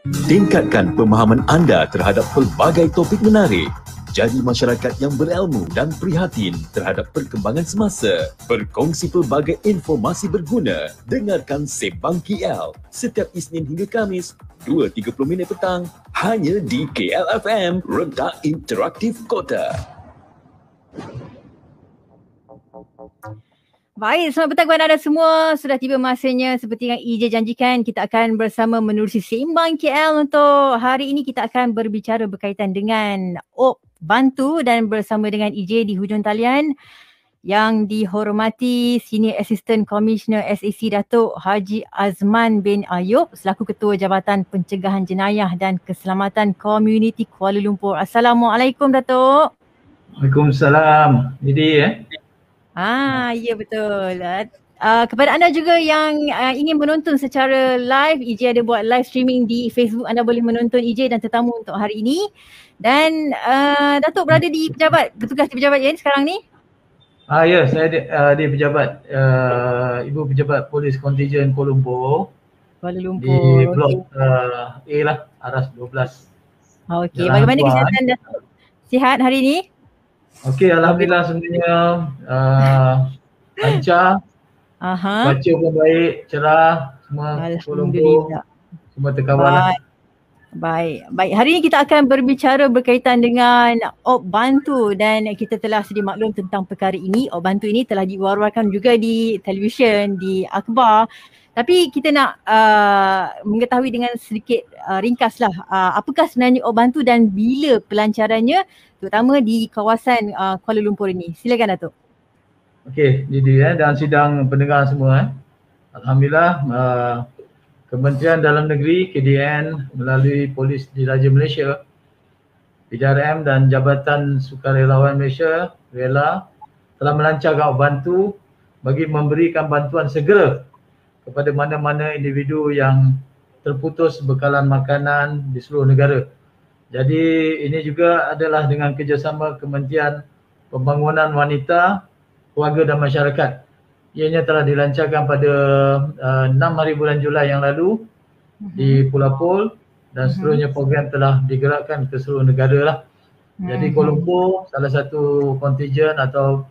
Tingkatkan pemahaman anda terhadap pelbagai topik menarik. Jadi masyarakat yang berilmu dan prihatin terhadap perkembangan semasa. Berkongsi pelbagai informasi berguna. Dengarkan Sembang KL setiap Isnin hingga Kamis 2.30 minit petang hanya di KLFM, Rentak Interaktif Kota. Baik, selamat petang kepada anda semua. Sudah tiba masanya seperti yang EJ janjikan, kita akan bersama menerusi Sembang KL untuk hari ini. Kita akan berbicara berkaitan dengan OP Bantu dan bersama dengan EJ di hujung talian yang dihormati Senior Assistant Commissioner SAC Datuk Haji Azman bin Ayub selaku Ketua Jabatan Pencegahan Jenayah dan Keselamatan Komuniti Kuala Lumpur. Assalamualaikum Datuk. Waalaikumsalam. Jadi Ya betul. Kepada anda juga yang ingin menonton secara live, EJ ada buat live streaming di Facebook. Anda boleh menonton EJ dan tetamu untuk hari ini. Dan Datuk berada di pejabat, bertugas di pejabat ni sekarang ni? Ya, saya di pejabat, Ibu Pejabat Polis Kontijen Kuala Lumpur. Kuala Lumpur. Di blok A lah, Aras 12. Okey, bagaimana kesihatan Datuk? Sihat hari ini? Okey, alhamdulillah semuanya lancar. Baca pun baik, cerah, semua Kuala Lumpur. Semua terkawal lah. Baik. Hari ini kita akan berbicara berkaitan dengan OP Bantu dan kita telah sedia maklum tentang perkara ini. OP Bantu ini telah diwar-warkan juga di televisyen, di akhbar. Tapi kita nak mengetahui dengan sedikit ringkaslah apakah sebenarnya OP Bantu dan bila pelancarannya terutama di kawasan Kuala Lumpur ini. Silakan Datuk. Okey, jadi dan sidang pendengar semua. Alhamdulillah Kementerian Dalam Negeri KDN melalui Polis Diraja Malaysia, PDRM dan Jabatan Sukarelawan Malaysia RELA telah melancarkan OP Bantu bagi memberikan bantuan segera kepada mana-mana individu yang terputus bekalan makanan di seluruh negara. Jadi ini juga adalah dengan kerjasama Kementerian Pembangunan Wanita, Keluarga dan Masyarakat. Ianya telah dilancarkan pada 6 hari bulan Julai yang lalu di Pulau Pol dan seterusnya program telah digerakkan ke seluruh negara lah. Jadi Kuala Lumpur salah satu kontijen atau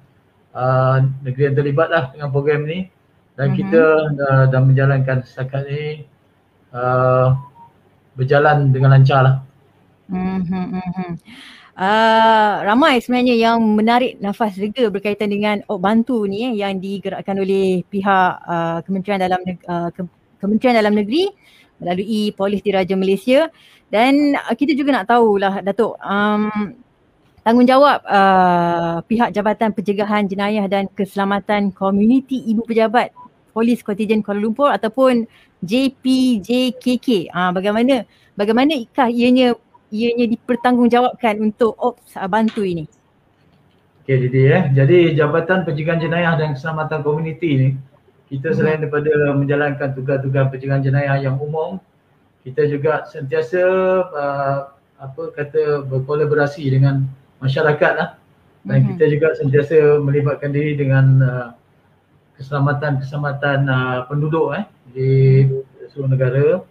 negeri yang terlibat lah dengan program ni dan kita dah menjalankan setakat ni berjalan dengan lancar lah. Ramai sebenarnya yang menarik nafas lega berkaitan dengan OP Bantu ni yang digerakkan oleh pihak Kementerian Dalam Negeri melalui Polis Diraja Malaysia dan kita juga nak tahulah Datuk tanggungjawab pihak Jabatan Pencegahan Jenayah dan Keselamatan Komuniti Ibu Pejabat Polis Kontijen Kuala Lumpur ataupun JPJKK. Bagaimana ianya dipertanggungjawabkan untuk OP Bantu ini? Okey Didi Jadi Jabatan Pencegahan Jenayah dan Keselamatan Komuniti ni kita selain daripada menjalankan tugas-tugas pencegahan jenayah yang umum, kita juga sentiasa berkolaborasi dengan masyarakat lah. Dan kita juga sentiasa melibatkan diri dengan keselamatan penduduk di seluruh negara.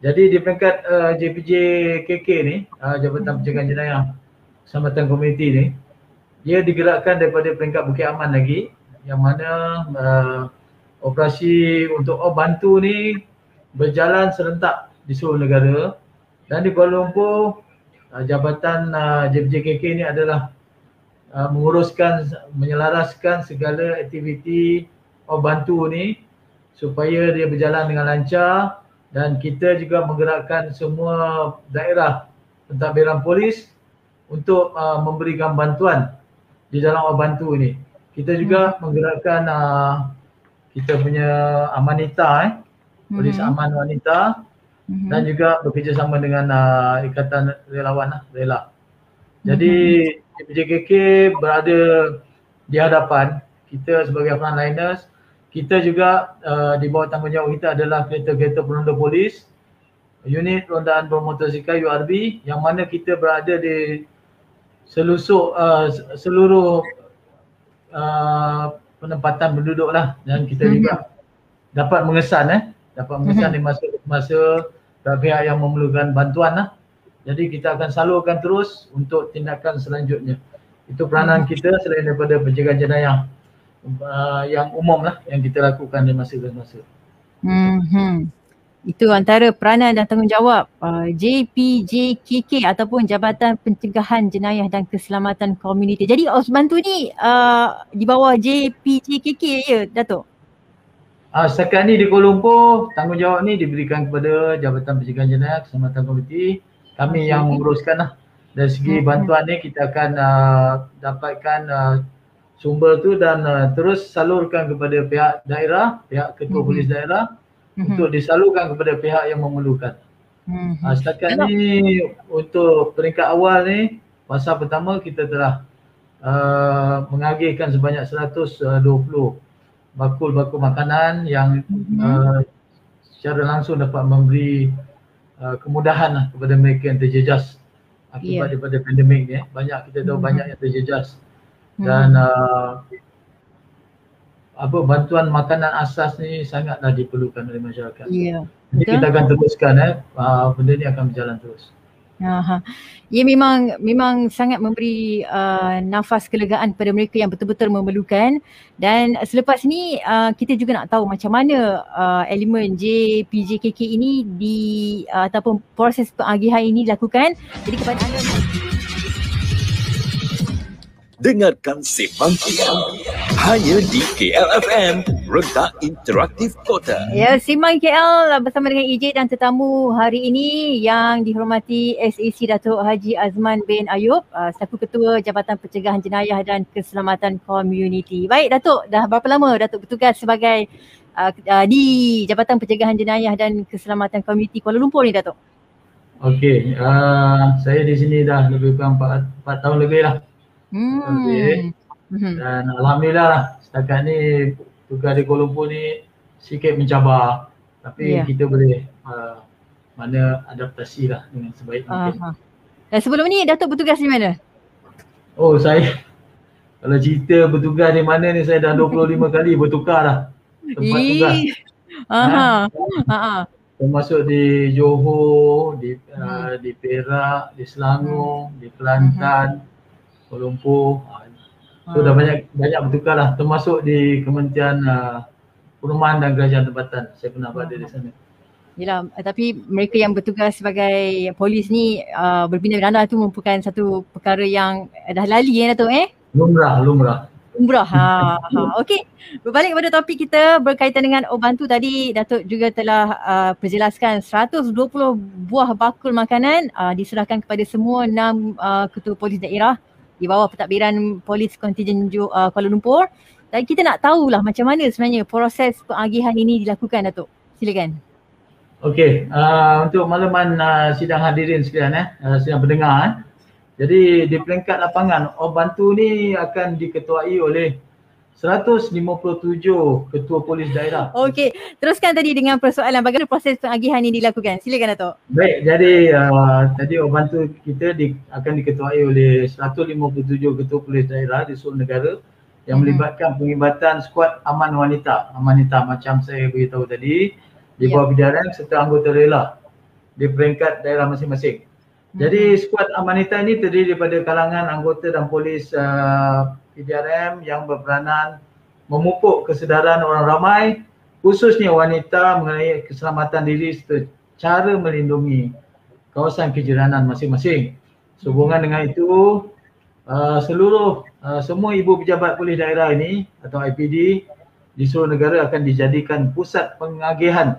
Jadi di peringkat JPJKK ni, Jabatan Pencegahan Jenayah Keselamatan Komuniti ni, dia digerakkan daripada peringkat Bukit Aman lagi, yang mana operasi untuk OP Bantu ni berjalan serentak di seluruh negara. Dan di Kuala Lumpur, Jabatan JPJKK ni adalah menyelaraskan segala aktiviti OP Bantu ni supaya dia berjalan dengan lancar. Dan kita juga menggerakkan semua daerah pentadbiran polis untuk memberikan bantuan di dalam OP Bantu ni. Kita juga menggerakkan kita punya Amanita, Polis Aman Wanita dan juga bekerjasama dengan Ikatan Relawan RELA. Jadi JPJKK berada di hadapan kita sebagai frontliners. Kita juga di bawah tanggungjawab kita adalah kereta-kereta peronda polis, unit rondaan bermotosikal URB yang mana kita berada di seluruh penempatan penduduk lah dan kita juga dapat mengesan di masa pihak yang memerlukan bantuan lah. Jadi kita akan salurkan terus untuk tindakan selanjutnya. Itu peranan kita selain daripada pencegahan jenayah yang umum lah yang kita lakukan di masa ke masa. Itu antara peranan dan tanggungjawab JPJKK ataupun Jabatan Pencegahan Jenayah dan Keselamatan Komuniti. Jadi OS Bantu ni di bawah JPJKK ya, Datuk? Setakat ni di Kuala Lumpur, tanggungjawab ni diberikan kepada Jabatan Pencegahan Jenayah Keselamatan Komuniti. Kami yang menguruskan lah. Dari segi bantuan ni kita akan dapatkan sumber tu dan terus salurkan kepada pihak daerah, pihak ketua polis daerah untuk disalurkan kepada pihak yang memerlukan. Setakat ni untuk peringkat awal ni, fasa pertama kita telah mengagihkan sebanyak 120 bakul-bakul makanan yang secara langsung dapat memberi kemudahan lah kepada mereka yang terjejas akibat daripada pandemik ni. Banyak kita tahu banyak yang terjejas dan bantuan makanan asas ni sangatlah diperlukan oleh masyarakat. Jadi kita akan teruskan benda ni akan berjalan terus. Ia memang sangat memberi nafas kelegaan kepada mereka yang betul-betul memerlukan. Dan selepas ni kita juga nak tahu macam mana elemen JPJKK ini ataupun proses pengagihan ini dilakukan. Jadi kepada anda, dengarkan Sembang KL hanya di KLFM, Rentak Interaktif Kota. Ya, Sembang KL bersama dengan EJ dan tetamu hari ini yang dihormati SAC Datuk Haji Azman bin Ayub selaku Ketua Jabatan Pencegahan Jenayah dan Keselamatan Komuniti. Baik Datuk, dah berapa lama Datuk bertugas sebagai di Jabatan Pencegahan Jenayah dan Keselamatan Komuniti Kuala Lumpur ni Datuk? Okey, saya di sini dah lebih kurang 4 tahun lebih lah. Dan alhamdulillah lah setakat ni tugas di Kuala Lumpur ni sikit mencabar, tapi kita boleh mana adaptasi lah dengan sebaik mungkin. Dan sebelum ni Datuk bertugas di mana? Oh, saya kalau cerita bertugas di mana ni, saya dah 25 kali bertukar lah tempat tugas. Termasuk di Johor, di Perak, di Selangor, di Kelantan, Kuala Lumpur. So dah banyak bertukar lah, termasuk di Kementerian Perumahan dan Kerajaan Tempatan. Saya pernah berada di sana. Yelah, tapi mereka yang bertugas sebagai polis ni berpindah beranda tu merupakan satu perkara yang dah lali Datuk Lumrah. Okey, berbalik kepada topik kita berkaitan dengan Bantu tadi, Datuk juga telah perjelaskan 120 buah bakul makanan diserahkan kepada semua 6 ketua polis daerah di bawah pentadbiran Polis Kontingen Kuala Lumpur. Dan kita nak tahulah macam mana sebenarnya proses pengagihan ini dilakukan Datuk. Silakan. Okey, untuk makluman sidang hadirin sekalian, sidang pendengar. Jadi di peringkat lapangan, Bantu ni akan diketuai oleh 157 ketua polis daerah. Okey, teruskan tadi dengan persoalan bagaimana proses pengagihan ini dilakukan. Silakan Datuk. Baik, jadi tadi Bantu kita akan diketuai oleh 157 ketua polis daerah di seluruh negara yang melibatkan penglibatan skuad aman wanita. Macam saya beritahu tadi, di bawah PDRM serta anggota rela di peringkat daerah masing-masing. Jadi skuad amanita ini terdiri daripada kalangan anggota dan polis PDRM yang berperanan memupuk kesedaran orang ramai, khususnya wanita, mengenai keselamatan diri serta cara melindungi kawasan kejiranan masing-masing. Sehubungan dengan itu, semua ibu pejabat polis daerah ini atau IPD di seluruh negara akan dijadikan pusat pengagihan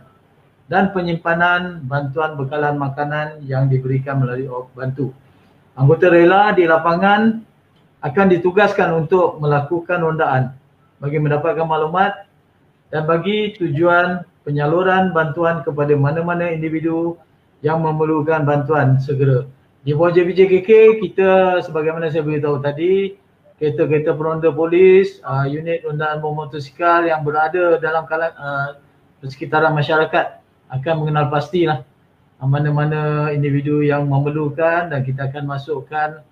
dan penyimpanan bantuan bekalan makanan yang diberikan melalui Bantu. Anggota rela di lapangan akan ditugaskan untuk melakukan rondaan bagi mendapatkan maklumat dan bagi tujuan penyaluran bantuan kepada mana-mana individu yang memerlukan bantuan segera. Di bawah JPJKK, kita sebagaimana saya beritahu tadi, kereta-kereta peronda polis, unit rondaan motosikal yang berada dalam persekitaran masyarakat akan mengenal pastilah mana-mana individu yang memerlukan dan kita akan masukkan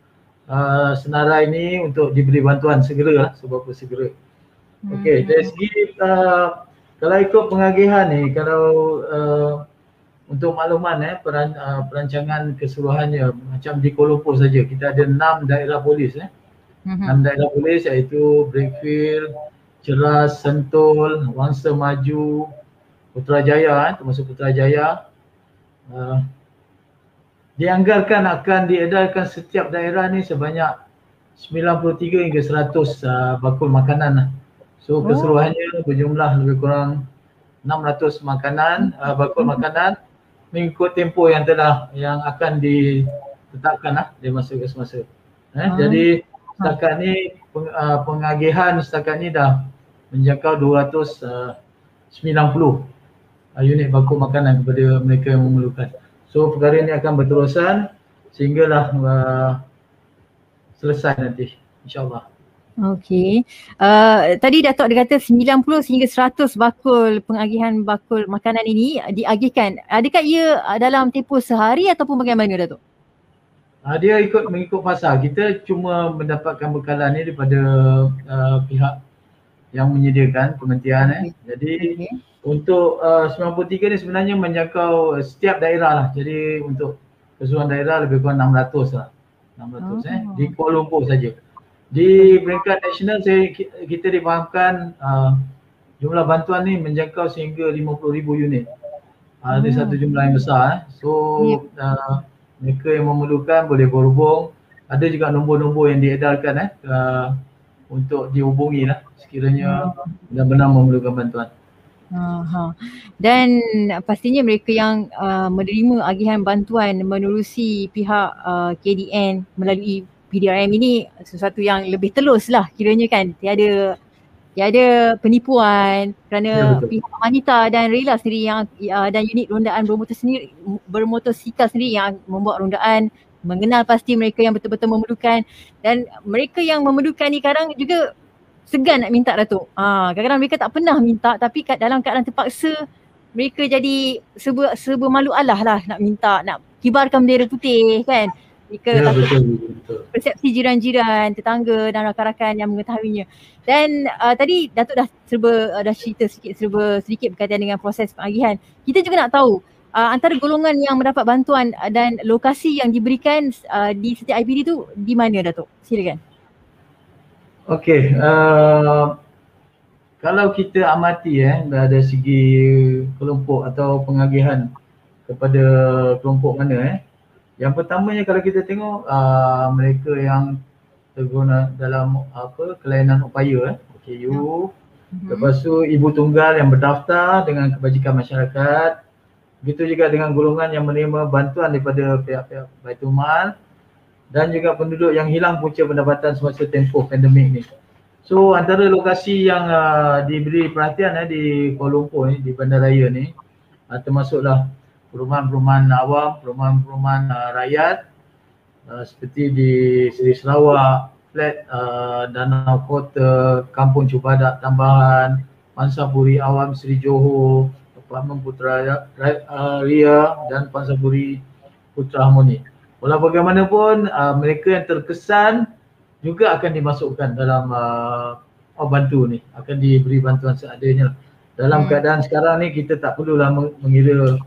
senarai ini untuk diberi bantuan segera seberapa segera. Okey, dari segi kalau ikut pengagihan ni, kalau untuk makluman perancangan keseluruhannya macam di Kuala Lumpur saja kita ada 6 daerah polis 6 daerah polis iaitu Brickfield, Ceras, Sentul, Wangsa Maju, Putrajaya termasuk Putrajaya. Dianggarkan akan diedarkan setiap daerah ni sebanyak 93 hingga 100 bakul makanan. So keseluruhannya berjumlah lebih kurang 600 bakul makanan mengikut tempoh yang akan ditetapkan di masa ke semasa. Jadi setakat ni pengagihan setakat ni dah menjangkau 290 unit bakul makanan kepada mereka yang memerlukan. So perkara ini akan berterusan sehinggalah selesai nanti insya-Allah. Okey. Tadi Datuk dia kata 90 hingga 100 bakul pengagihan bakul makanan ini diagihkan. Adakah ia dalam tempoh sehari ataupun bagaimana Datuk? Dia mengikut fasa. Kita cuma mendapatkan bekalan ni daripada pihak yang menyediakan kementerian. Jadi untuk 93 ni sebenarnya menjangkau setiap daerah lah. Jadi untuk keseluruhan daerah lebih kurang 600 lah. 600 di Kuala Lumpur saja. Di peringkat nasional kita difahamkan jumlah bantuan ni menjangkau sehingga 50,000 unit. Ada satu jumlah yang besar. So mereka yang memerlukan boleh berhubung. Ada juga nombor-nombor yang diedarkan untuk dihubungi lah sekiranya benar-benar memerlukan bantuan. Dan pastinya mereka yang menerima agihan bantuan menerusi pihak KDN melalui PDRM ini sesuatu yang lebih telus lah kiranya kan. Tiada penipuan kerana pihak wanita dan rela sendiri yang dan unit rondaan bermotosikal sendiri yang membuat rondaan, mengenal pasti mereka yang betul-betul memerlukan, dan mereka yang memerlukan ni kadang juga segan nak minta Datuk. Kadang-kadang mereka tak pernah minta tapi dalam keadaan terpaksa mereka jadi serba malu alah lah nak minta, nak kibarkan bendera putih kan. Mereka betul. Persepsi jiran-jiran, tetangga dan rakan-rakan yang mengetahuinya. Dan tadi Datuk dah cerita sedikit berkaitan dengan proses pengagihan. Kita juga nak tahu antara golongan yang mendapat bantuan dan lokasi yang diberikan di setiap IPD tu di mana Datuk? Silakan. Okey, kalau kita amati dari segi kelompok atau pengagihan kepada kelompok mana yang pertamanya kalau kita tengok mereka yang terguna dalam kelainan upaya OKU, lepas tu ibu tunggal yang berdaftar dengan kebajikan masyarakat, begitu juga dengan golongan yang menerima bantuan daripada pihak-pihak Baitul Mal dan juga penduduk yang hilang punca pendapatan semasa tempoh pandemik ni. So antara lokasi yang diberi perhatian di Kuala Lumpur ni, di Bandaraya ni, termasuklah perumahan-perumahan awam, perumahan-perumahan rakyat seperti di Seri Sarawak, Flat Danau Kota, Kampung Cubadak Tambahan, Pansapuri Awam Seri Johor, Apartmen Putra Ria dan Pansapuri Putra Harmoni. Walau bagaimanapun mereka yang terkesan juga akan dimasukkan dalam bantu ni, akan diberi bantuan seadanya. Dalam keadaan sekarang ni kita tak perlulah mengira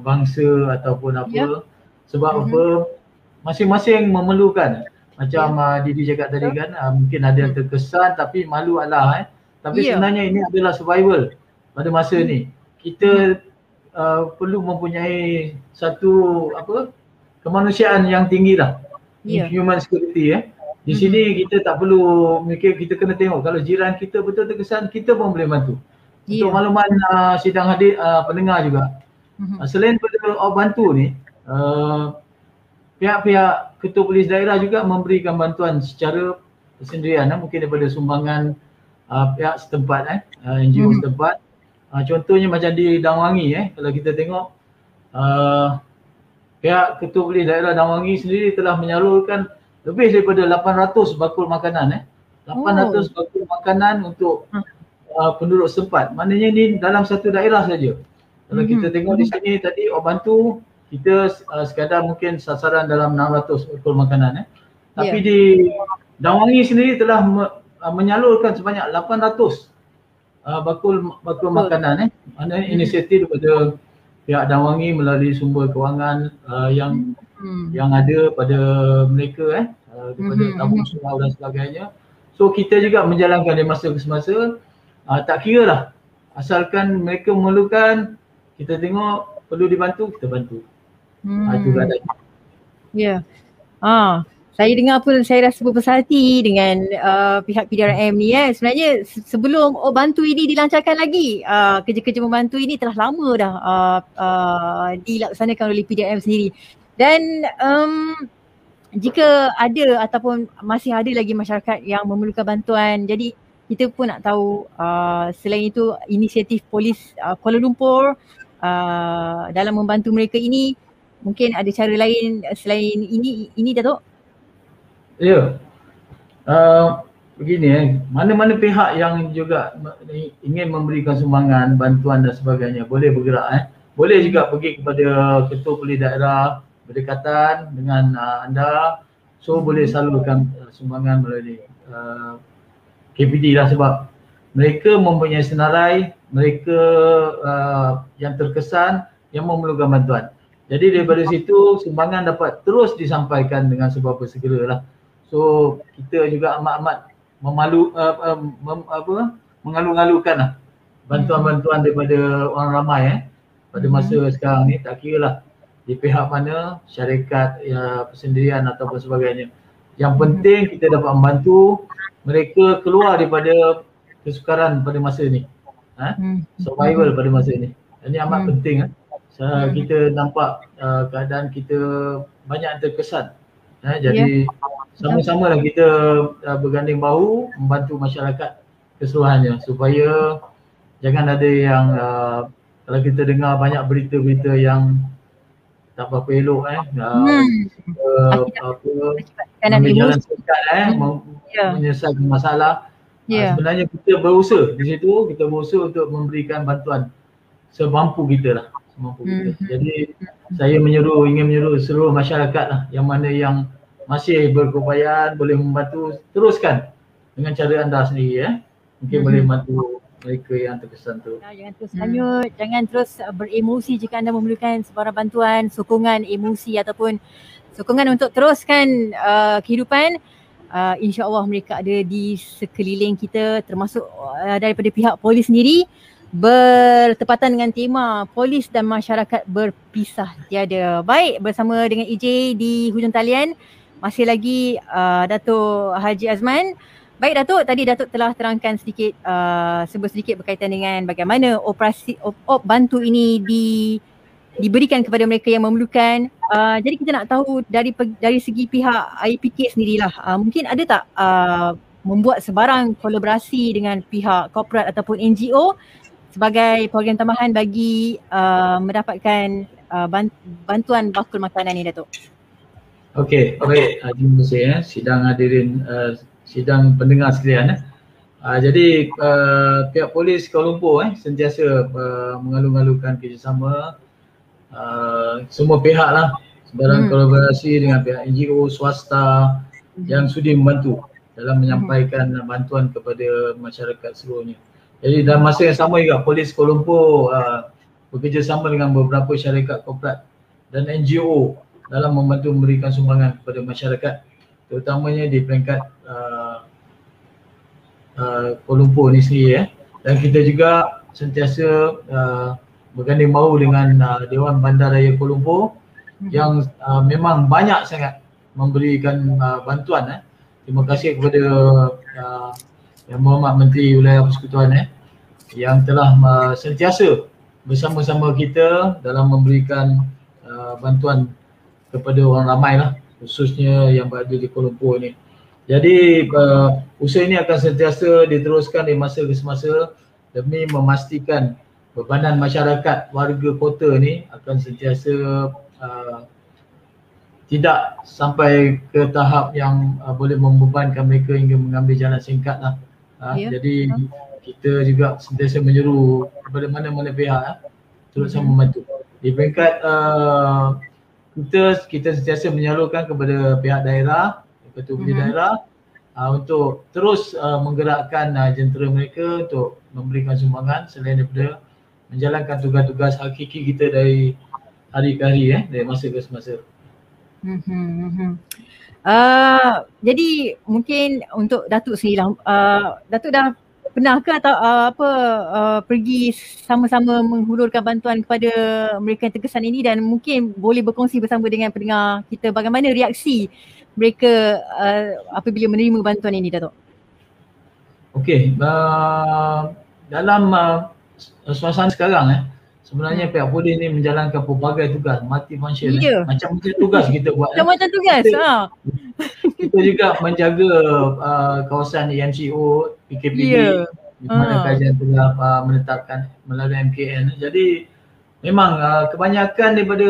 bangsa ataupun apa, sebab apa masing-masing memerlukan. Macam Didi cakap tadi kan, mungkin ada yang terkesan tapi malu alah tapi sebenarnya ini adalah survival pada masa ni. Kita perlu mempunyai satu kemanusiaan yang tinggi lah, human security Di sini kita tak perlu mikir, kita kena tengok kalau jiran kita betul terkesan, kita pun boleh bantu. Untuk makluman sidang hadir pendengar juga, selain pada bantu ni, pihak-pihak ketua polis daerah juga memberikan bantuan secara sendirian, mungkin daripada sumbangan pihak setempat, NGO setempat. Contohnya macam di Dangwangi, kalau kita tengok pihak ketua polis daerah Dangwangi sendiri telah menyalurkan lebih daripada 800 bakul makanan 800 bakul makanan untuk penduduk setempat. Maknanya ni dalam satu daerah saja. Kalau kita tengok di sini tadi bantu kita sekadar mungkin sasaran dalam 600 bakul makanan tapi di Dangwangi sendiri telah menyalurkan sebanyak 800 bakul makanan. Maknanya inisiatif daripada pihak Damwangi melalui sumber kewangan yang ada pada mereka daripada tabung surau dan sebagainya. So kita juga menjalankan dari masa ke semasa, tak kira lah, asalkan mereka memerlukan, kita tengok perlu dibantu, kita bantu. Itu keadaan. Ya. Saya dengar pun saya rasa berbesar hati dengan pihak PDRM ni Sebenarnya sebelum bantu ini dilancarkan lagi, kerja-kerja membantu ini telah lama dah dilaksanakan oleh PDRM sendiri. Dan jika ada ataupun masih ada lagi masyarakat yang memerlukan bantuan, jadi kita pun nak tahu selain itu inisiatif polis Kuala Lumpur dalam membantu mereka ini, mungkin ada cara lain selain ini Datuk? Ya, begini mana-mana pihak yang juga ingin memberikan sumbangan, bantuan dan sebagainya boleh bergerak Boleh juga pergi kepada ketua polis daerah berdekatan dengan anda. So boleh salurkan sumbangan melalui KPD lah, sebab mereka mempunyai senarai, mereka yang terkesan yang memerlukan bantuan. Jadi daripada situ sumbangan dapat terus disampaikan dengan sebab bersegera lah. So kita juga amat-amat mengalu-alukan lah bantuan-bantuan daripada orang ramai pada masa sekarang ni, tak kira lah di pihak mana, syarikat, persendirian ataupun sebagainya. Yang penting kita dapat membantu mereka keluar daripada kesukaran pada masa ni, survival pada masa ni. Ini amat penting. Kita nampak keadaan kita banyak yang terkesan. Jadi sama-sama lah kita berganding bahu membantu masyarakat keseluruhannya, supaya jangan ada yang kalau kita dengar banyak berita-berita yang tak berapa elok mengambil jalan singkat menyelesaikan masalah. Sebenarnya kita berusaha di situ, kita berusaha untuk memberikan bantuan semampu kita lah, semampu kita. Jadi saya ingin menyeru seluruh masyarakat lah, yang mana yang masih berkeupayaan boleh membantu, teruskan dengan cara anda sendiri mungkin boleh membantu mereka yang terkesan tu. Jangan terus hanyut, jangan terus beremosi jika anda memerlukan sebarang bantuan, sokongan emosi ataupun sokongan untuk teruskan kehidupan. InsyaAllah mereka ada di sekeliling kita, termasuk daripada pihak polis sendiri, bertepatan dengan tema polis dan masyarakat berpisah tiada. Baik, bersama dengan EJ di hujung talian masih lagi Datuk Haji Azman. Baik Datuk, tadi Datuk telah terangkan sedikit sedikit berkaitan dengan bagaimana operasi op bantu ini diberikan kepada mereka yang memerlukan. Jadi kita nak tahu dari segi pihak IPK sendirilah, mungkin ada tak membuat sebarang kolaborasi dengan pihak korporat ataupun NGO sebagai program tambahan bagi mendapatkan bantuan bakul makanan ni Datuk? Okey, baik. Terima kasih sidang hadirin, sidang pendengar sekalian. Jadi pihak polis Kuala Lumpur sentiasa mengalu-alukan kerjasama semua pihak lah, sebarang kolaborasi dengan pihak NGO, swasta yang sudi membantu dalam menyampaikan bantuan kepada masyarakat seluruhnya. Jadi dalam masa yang sama juga polis Kuala Lumpur bekerjasama dengan beberapa syarikat korporat dan NGO dalam membantu memberikan sumbangan kepada masyarakat, terutamanya di peringkat Kuala Lumpur ni sendiri. Dan kita juga sentiasa berganding bahu dengan Dewan Bandaraya Kuala Lumpur yang memang banyak sangat memberikan bantuan. Terima kasih kepada Yang Berhormat Menteri Wilayah Persekutuan yang telah sentiasa bersama-sama kita dalam memberikan bantuan kepada orang ramai lah, khususnya yang berada di Kuala Lumpur ni. Jadi usaha ini akan sentiasa diteruskan di masa ke semasa demi memastikan bebanan masyarakat warga kota ni akan sentiasa tidak sampai ke tahap yang boleh membebankan mereka hingga mengambil jalan singkat lah. Jadi kita juga sentiasa menyeru kepada mana-mana pihak terus membantu. Di peringkat kita sentiasa menyalurkan kepada pihak daerah, ketua polis daerah untuk terus menggerakkan jentera mereka untuk memberikan sumbangan selain daripada menjalankan tugas-tugas hakiki kita dari hari ke hari, dari masa ke semasa. Jadi mungkin untuk Datuk sendiri lah, Datuk dah pernah ke atau pergi sama-sama menghulurkan bantuan kepada mereka yang terkesan ini, dan mungkin boleh berkongsi bersama dengan pendengar kita bagaimana reaksi mereka apabila menerima bantuan ini, Datuk? Okey, dalam suasana sekarang sebenarnya pihak polis ni menjalankan pelbagai tugas multifunction. Macam-macam tugas kita buat. Macam-macam tugas. Kita juga menjaga kawasan EMCO, PKPD, di mana kajian telah menetapkan melalui MKN. Jadi memang kebanyakan daripada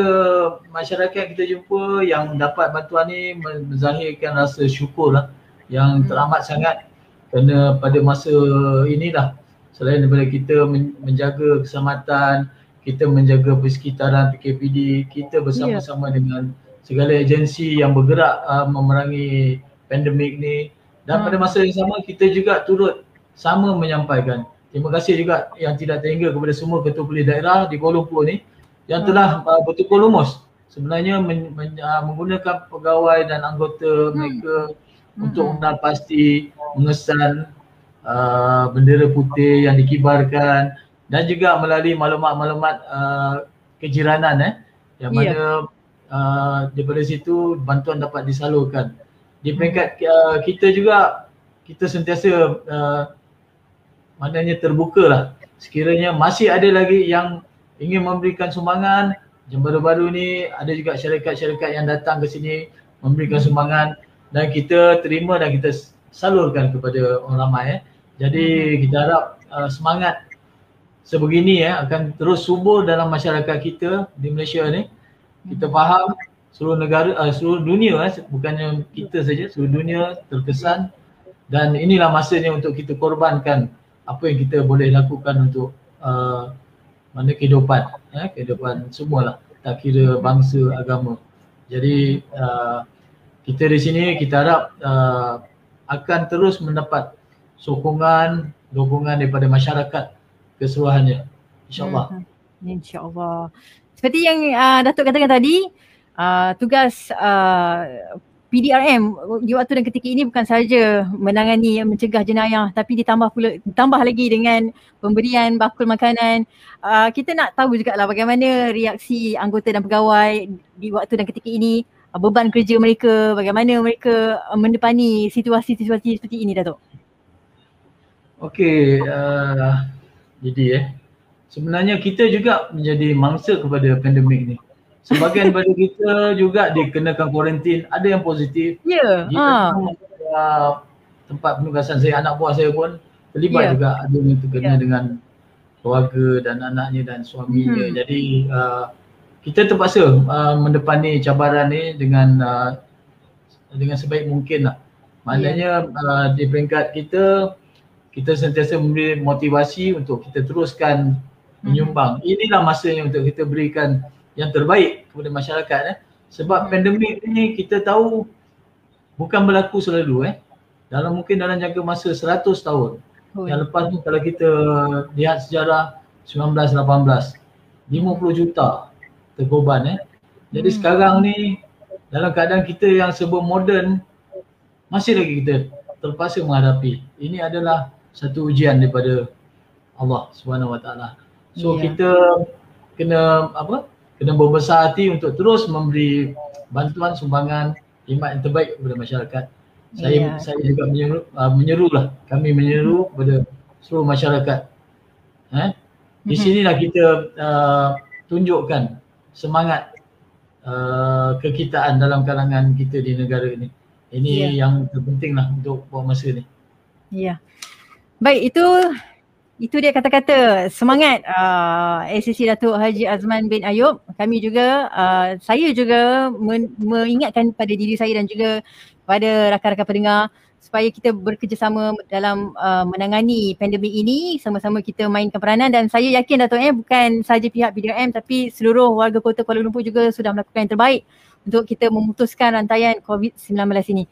masyarakat kita jumpa yang dapat bantuan ni menzahirkan rasa syukur lah, yang teramat sangat, kerana pada masa inilah selain daripada kita menjaga keselamatan, kita menjaga persekitaran PKPD, kita bersama-sama dengan segala agensi yang bergerak memerangi pandemik ni, dan pada masa yang sama kita juga turut sama menyampaikan terima kasih juga yang tidak terhingga kepada semua ketua polis daerah di Kuala Lumpur ni yang telah betul-betul lumus sebenarnya menggunakan pegawai dan anggota mereka untuk mengenal pasti, mengesan bendera putih yang dikibarkan, dan juga melalui maklumat-maklumat kejiranan yang mana daripada situ bantuan dapat disalurkan. Di peringkat kita juga, kita sentiasa maknanya terbuka lah. Sekiranya masih ada lagi yang ingin memberikan sumbangan, yang baru-baru ni ada juga syarikat-syarikat yang datang ke sini memberikan sumbangan, dan kita terima dan kita salurkan kepada orang ramai. Jadi kita harap semangat sebegini akan terus subur dalam masyarakat kita di Malaysia ni. Kita faham seluruh negara, seluruh dunia, bukannya kita saja, seluruh dunia terkesan, dan inilah masanya untuk kita korbankan apa yang kita boleh lakukan untuk mana kehidupan, kehidupan semualah, tak kira bangsa, agama. Jadi kita di sini kita harap akan terus mendapat sokongan, dukungan daripada masyarakat keseluruhannya, insyaAllah. InsyaAllah. Seperti yang Datuk katakan tadi, tugas PDRM di waktu dan ketika ini bukan sahaja menangani mencegah jenayah, tapi ditambah lagi dengan pemberian bakul makanan. Kita nak tahu juga lah bagaimana reaksi anggota dan pegawai di waktu dan ketika ini, beban kerja mereka, bagaimana mereka mendepani situasi-situasi seperti ini, Datuk. Okey, jadi sebenarnya kita juga menjadi mangsa kepada pandemik ni. Sebahagian daripada kita juga dikenakan kuarantin, ada yang positif. Di tempat penugasan saya, anak buah saya pun terlibat juga, ada yang terkena dengan keluarga dan anaknya dan suaminya. Jadi kita terpaksa mendepani cabaran ni dengan sebaik mungkin lah. Maknanya di peringkat kita sentiasa memberi motivasi untuk kita teruskan menyumbang. Inilah masanya untuk kita berikan yang terbaik kepada masyarakat. Sebab pandemik ni kita tahu bukan berlaku selalu. Mungkin dalam jangka masa 100 tahun. Yang lepas ni kalau kita lihat sejarah 1918, 50 juta terkorban. Jadi sekarang ni dalam keadaan kita yang serba moden, masih lagi kita terpaksa menghadapi. Ini adalah satu ujian daripada Allah Subhanahu Wa Taala. So kita kena kena berbesar hati untuk terus memberi bantuan, sumbangan, khidmat yang terbaik kepada masyarakat. Saya juga menyerulah, kami menyeru kepada seluruh masyarakat. Di sinilah kita tunjukkan semangat kekitaan dalam kalangan kita di negara ini. Ini yang terpentinglah untuk buat masa ni. Ya. Baik, itu dia kata-kata semangat ACC Datuk Haji Azman bin Ayub. Kami juga, saya juga mengingatkan pada diri saya dan juga pada rakan-rakan pendengar supaya kita bekerjasama dalam menangani pandemik ini, sama-sama kita mainkan peranan. Dan saya yakin Datuk bukan sahaja pihak PDRM tapi seluruh warga kota Kuala Lumpur juga sudah melakukan yang terbaik untuk kita memutuskan rantaian COVID-19 ini.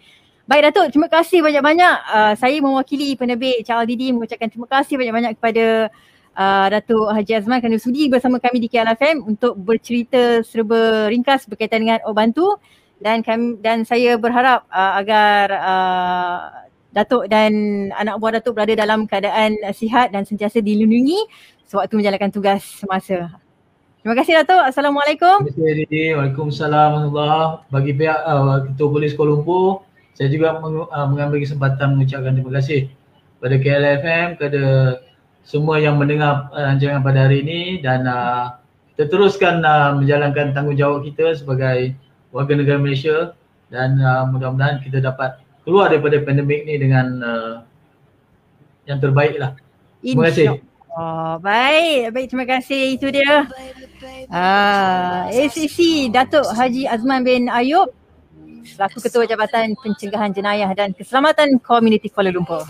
Baik Datuk, terima kasih banyak-banyak. Saya mewakili penerbit Charles Didi mengucapkan terima kasih banyak-banyak kepada Datuk Haji Azman kerana sudi bersama kami di KLFM untuk bercerita serba ringkas berkaitan dengan Ok Bantu, dan saya berharap agar Datuk dan anak buah Datuk berada dalam keadaan sihat dan sentiasa dilindungi sewaktu menjalankan tugas semasa. Terima kasih Datuk. Assalamualaikum. Terima kasih Didi. Waalaikumsalam warahmatullahi. Bagi pihak Ketua Polis Kuala Lumpur, saya juga mengambil kesempatan mengucapkan terima kasih kepada KLFM, kepada semua yang mendengar rancangan pada hari ini, dan kita teruskan menjalankan tanggungjawab kita sebagai warga negara Malaysia, dan mudah-mudahan kita dapat keluar daripada pandemik ni dengan yang terbaik lah. Terima kasih. Baik, terima kasih. Itu dia ACC Datuk Haji Azman bin Ayub selaku Ketua Jabatan Pencegahan Jenayah dan Keselamatan Komuniti Kuala Lumpur.